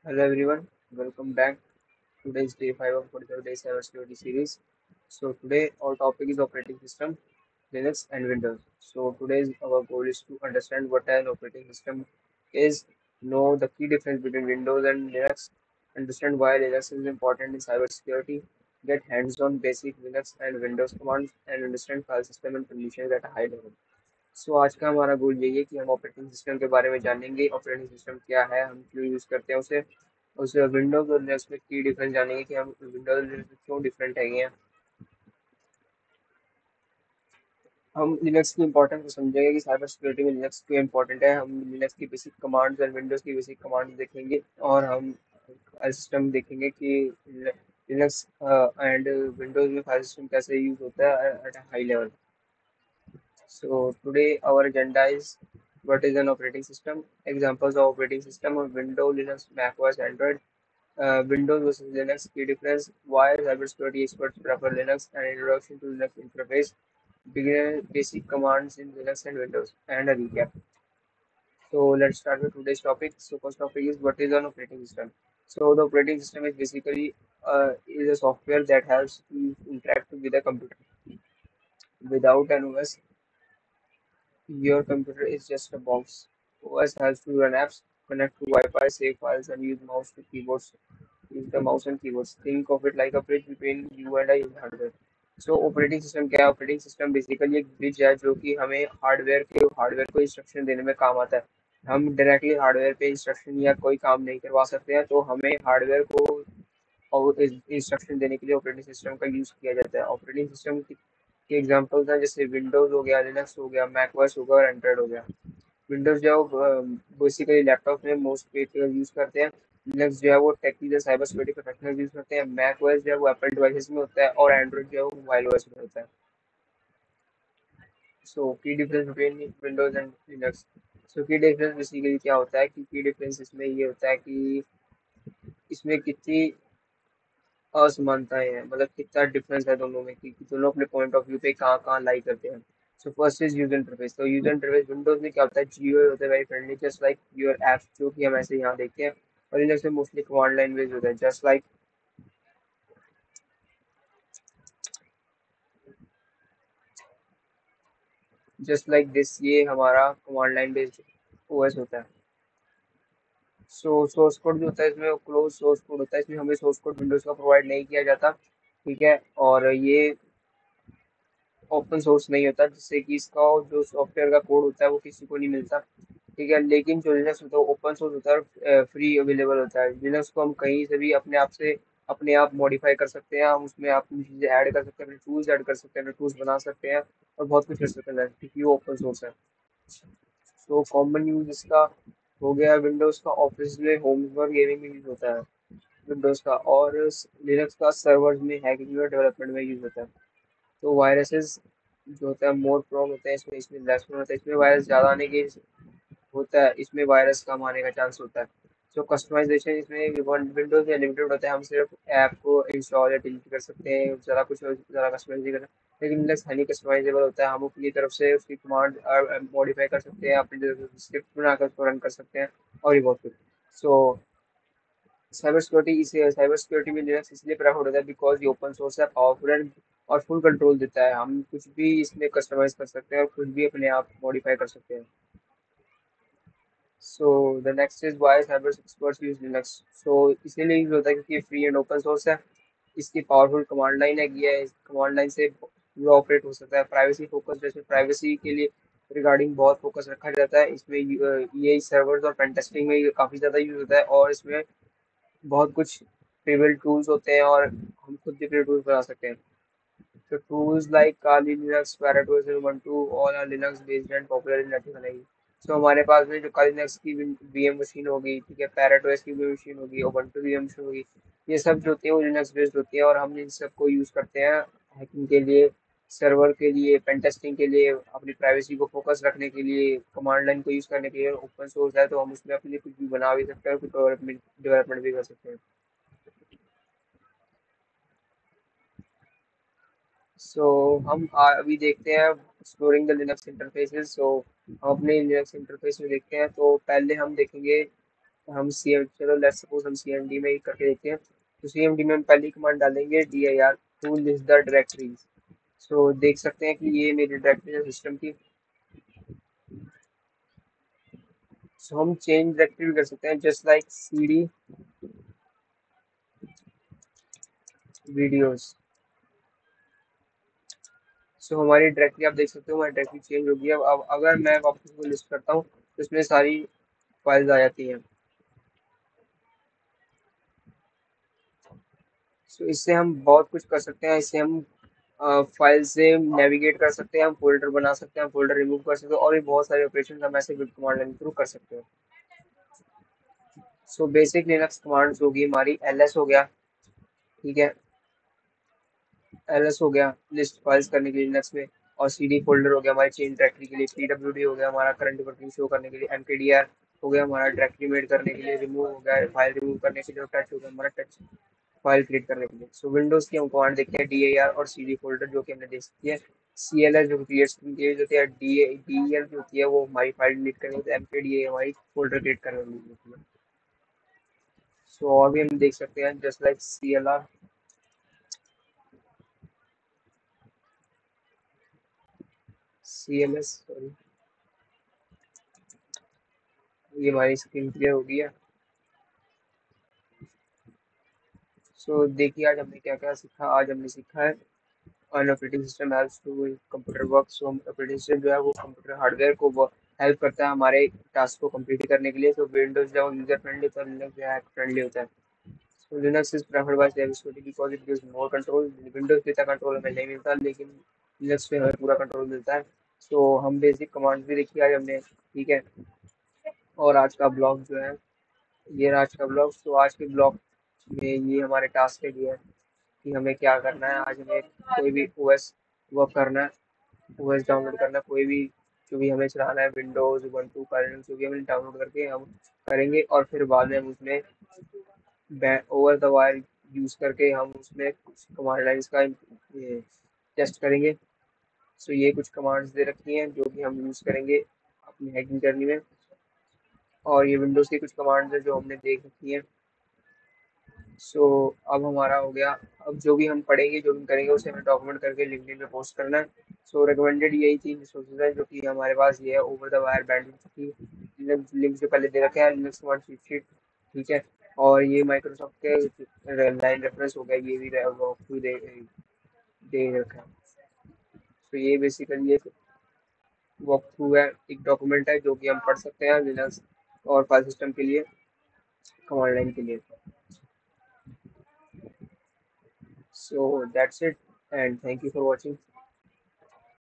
Hello everyone, welcome back. Today is day 5 of 45 days cybersecurity series. So today our topic is operating system, Linux and Windows. So today's our goal is to understand what an operating system is, know the key difference between Windows and Linux, understand why Linux is important in cybersecurity, get hands-on basic Linux and Windows commands, and understand file system and permissions at a high level. सो आज का हमारा गोल यही है कि हम operating system के बारे में जानेंगे ऑपरेटिंग सिस्टम क्या है हम क्यों यूज़ करते हैं उसे विंडोज और लिनक्स में की डिफरेंस जानेंगे कि हम विंडोज और लिनक्स में क्यों डिफरेंट है हम लिनक्स की इंपॉर्टेंस को समझेंगे कि साइबर सिक्योरिटी में लिनक्स क्यों इंपॉर्टेंट है हम लिनक्स की बेसिक कमांड्स और विंडोज की बेसिक कमांड्स देखेंगे और हम फाइल सिस्टम देखेंगे कि लिनक्स एंड विंडोज में फाइल सिस्टम कैसे यूज होता है at high level. So today our agenda is what is an operating system, examples of operating system of Windows, Linux, Mac OS, Android, Windows versus Linux, key difference, why cybersecurity experts prefer Linux, and introduction to Linux interface, beginner basic commands in Linux and Windows, and a recap. So let's start with today's topic. So first topic is what is an operating system. So the operating system is basically is a software that helps you interact with a computer. Without an OS, your computer is just a box. OS helps you run apps, connect to Wi-Fi, save files, and use mouse to keyboards. Use the mouse and keyboards. Think of it like a bridge between you and a hardware. So operating system क्या है operating system basically एक bridge है जो कि हमें hardware को instruction देने में काम आता है हम डायरेक्टली हार्डवेयर पे इंस्ट्रक्शन या कोई काम नहीं करवा सकते हैं तो हमें हार्डवेयर को और इंस्ट्रक्शन देने के लिए ऑपरेटिंग सिस्टम का यूज किया जाता है ऑपरेटिंग सिस्टम के एग्जांपल्स हैं जैसे विंडोज हो गया लिनक्स हो गया मैक ओएस हो गया और एंड्रॉइड हो गया विंडोज जो है बेसिकली लैपटॉप में मोस्ट पीपल यूज करते हैं लिनक्स जो है वो technical cyber security professional use करते हैं मैक ओएस जो है वो एप्पल डिवाइसेस में होता है और एंड्रॉइड जो है वो मोबाइल ओएस में होता है so key difference between Windows and Linux so key difference basically क्या होता है कि की डिफरेंस इसमें ये होता है कि इसमें कितनी असमानताएं हैं मतलब कितना डिफरेंस है दोनों में कि दोनों अपने पॉइंट ऑफ व्यू पे कहाँ कहाँ लाई करते हैं so first is user interface तो यूजर इंटरफेस विंडोज में क्या होता है जीओ होता है very friendly just like your apps जो कि हम ऐसे यहाँ देखते हैं और लिनक्स में मोस्टली कमांड लाइन बेस्ड होता है जस्ट लाइक दिस ये हमारा कमांड लाइन बेस्ड ओएस होता है सो सोर्स कोड जो होता है इसमें क्लोज सोर्स कोड होता है इसमें हमें सोर्स कोड विंडोज का प्रोवाइड नहीं किया जाता ठीक है और ये ओपन सोर्स नहीं होता जिससे कि इसका जो सॉफ्टवेयर का कोड होता है वो किसी को नहीं मिलता ठीक है लेकिन जो लिनक्स होता है ओपन सोर्स होता है फ्री अवेलेबल होता है लिनक्स को हम कहीं से भी अपने आप मॉडिफाई कर सकते हैं हम उसमें अपनी चीज़ें ऐड कर सकते हैं अपने टूल्स ऐड कर सकते हैं अपने टूल्स बना सकते हैं और बहुत कुछ कर सकते हैं क्योंकि वो ओपन सोर्स है सो कॉमन यूज इसका हो गया विंडोज का ऑफिस में होम और गेमिंग में यूज होता है विंडोज का और लिनक्स का सर्वर्स में हैकिंग और डेवलपमेंट में यूज होता है तो वायरसेस जो होता है मोर प्रोन होते हैं इसमें इसमें लेस प्रोन होता है इसमें वायरस ज़्यादा आने के होता है इसमें वायरस कम आने का चांस होता है सो कस्टमाइजेशन इसमें विंडोज में लिमिटेड होता है हम सिर्फ ऐप को इंस्टॉल या डिलीट कर सकते हैं ज़रा कस्टमाइज नहीं करना लेकिन लिनक्स हाईली कस्टमाइजेबल होता है हम अपनी तरफ से उसकी कमांड मॉडिफाई कर सकते हैं अपनी स्क्रिप्ट बनाकर उसको रन कर सकते हैं और ये बहुत कुछ सो साइबर सिक्योरिटी में लिनक्स इसलिए प्रेफर होता है बिकॉज ये ओपन सोर्स है पावरफुल है और फुल कंट्रोल देता है हम कुछ भी इसमें कस्टमाइज कर सकते हैं और कुछ भी अपने आप मॉडिफाई कर सकते हैं so the next is why cyber experts use Linux so इसीलिए यूज होता है क्योंकि फ्री एंड ओपन सोर्स है इसकी पावरफुल कमांड लाइन है ये कमांड लाइन से पूरा ऑपरेट हो सकता है प्राइवेसी फोकस जैसे प्राइवेसी के लिए रिगार्डिंग बहुत फोकस रखा जाता है इसमें ये सर्वर्स और पेन टेस्टिंग में काफ़ी ज़्यादा यूज होता है और इसमें बहुत कुछ प्रीबिल्ट टूल्स होते हैं और हम खुद भी प्री टूल्स बना सकते हैं so tools like Kali Linux, Paratos, and Ubuntu all are Linux based and popular in Latin America. So हमारे पास में जो Kali Linux की VM मशीन होगी ठीक है Paratos की VM मशीन होगी Ubuntu VM मशीन होगी ये सब जो होती है वो Linux बेस्ड होती है और हम इन सबको यूज़ करते हैं हैकिंग के लिए सर्वर के लिए पेन टेस्टिंग के लिए अपनी प्राइवेसी को फोकस रखने के लिए कमांड लाइन को यूज़ करने के लिए ओपन सोर्स है तो हम उसमें अपने लिए कुछ भी बना भी सकते हैं कुछ डेवलपमेंट भी कर सकते हैं सो हम अभी देखते हैं एक्सप्लोरिंग द लिनक्स इंटरफेसेस सो हम अपने लिनक्स इंटरफेस में देखते हैं तो पहले हम देखेंगे हम सी एम चलो लेट्स सपोज हम सी एम डी में ही करके देखते हैं। तो सी एम डी में हम पहली कमांड डालेंगे D I R to list the directories. So देख सकते हैं कि ये मेरी डायरेक्टरी है सिस्टम की। सो हम चेंज डायरेक्टरी भी कर सकते हैं just like C D videos. So हमारी डायरेक्टरी आप देख सकते हो हमारी डायरेक्टरी चेंज हो गई है। अब अगर मैं वापस को लिस्ट करता हूँ तो इसमें सारी फाइल्स आ जाती हैं। सो इससे हम बहुत कुछ कर सकते हैं। इससे हम फाइल से नेविगेट कर सकते हैं, हम फोल्डर बना सकते हैं, फोल्डर रिमूव कर सकते हैं और भी बहुत सारे ऑपरेशन हम ऐसे विद कमांड लाइन थ्रू कर सकते हैं। सो बेसिक लिनक्स कमांड्स होगी हमारी ls हो गया, ठीक है, ls हो गया लिस्ट फाइल्स करने के लिए लिनक्स में। और cd फोल्डर हो गया हमारी चेंज डायरेक्टरी के लिए, pwd हो गया हमारा करंट वर्किंग शो करने के लिए, mkdir हो गया हमारा डायरेक्टरी मेड करने के लिए, रिमूव हो गया फाइल रिमूव करने के लिए, टच हो गया हमारा टच फाइल क्रिएट करने के लिए। सो विंडोज की हम कमांड देखते हैं डी आई आर और सी डी फोल्डर जो कि हमने देख सकती है। सी एल एस जो क्लियर स्क्रीन के होती है, डी एल जो होती है वो हमारी फाइल डिलीट करने के लिए, एम के डी ए हमारी फोल्डर क्रिएट करने के लिए होती है। सो और भी हम देख सकते हैं just like C L R, C L S sorry, ये हमारी स्क्रीन क्लियर हो गई है। सो देखिए आज हमने क्या क्या सीखा। आज हमने सीखा है on operating system helps to computer work. So हम ऑपरेटिंग सिस्टम जो है वो कंप्यूटर हार्डवेयर को हेल्प करता है हमारे टास्क को कंप्लीट करने के लिए। तो विंडोज जो है यूजर फ्रेंडली होता है, लिनक्स जो है फ्रेंडली होता है। So Linux is preferred by cybersecurity because it gives more control. Windows पे इतना कंट्रोल हमें नहीं मिलता लेकिन Linux पे हमें पूरा कंट्रोल मिलता है। तो हम बेसिक कमांड भी देखी आज हमने, ठीक है। और आज का ब्लॉग जो है ये रहा आज का ब्लॉग। तो आज के ब्लॉग में ये हमारे टास्क के लिए है कि हमें क्या करना है। आज हमें कोई भी ओएस वर्क करना है, ओएस डाउनलोड करना है, कोई भी जो भी हमें चलाना है विंडोज उबंटू काइनेक्स जो भी हमें डाउनलोड करके हम करेंगे और फिर बाद में हम उसमें ओवर द वायर यूज करके हम उसमें कुछ कमांड लाइन्स का टेस्ट करेंगे। सो ये कुछ कमांड्स दे रखी हैं जो कि हम यूज करेंगे अपनी हैकिंग जर्नी में। और ये विंडोज की कुछ कमांड्स है जो हमने देख रखी हैं। सो अब हमारा हो गया। अब जो भी हम पढ़ेंगे जो भी करेंगे उसे हमें डॉक्यूमेंट करके लिंक्डइन पे पोस्ट करना है। सो रिकमेंडेड यही तीन रिसोर्सेज है जो कि हमारे पास ये है ओवर द वायर बैंडविड्थ की लिंक जो पहले दे रखे हैं, लिनक्स कमांड चीट शीट, ठीक है। और ये माइक्रोसॉफ्ट के लाइन रेफरेंस हो गया, ये भी दे रखा है। तो ये बेसिकली ये वॉक थ्रू है, एक डॉक्यूमेंट है जो कि हम पढ़ सकते हैं लिनक्स और फाइल सिस्टम के लिए, कमांड लाइन के लिए। So that's it and thank you for watching.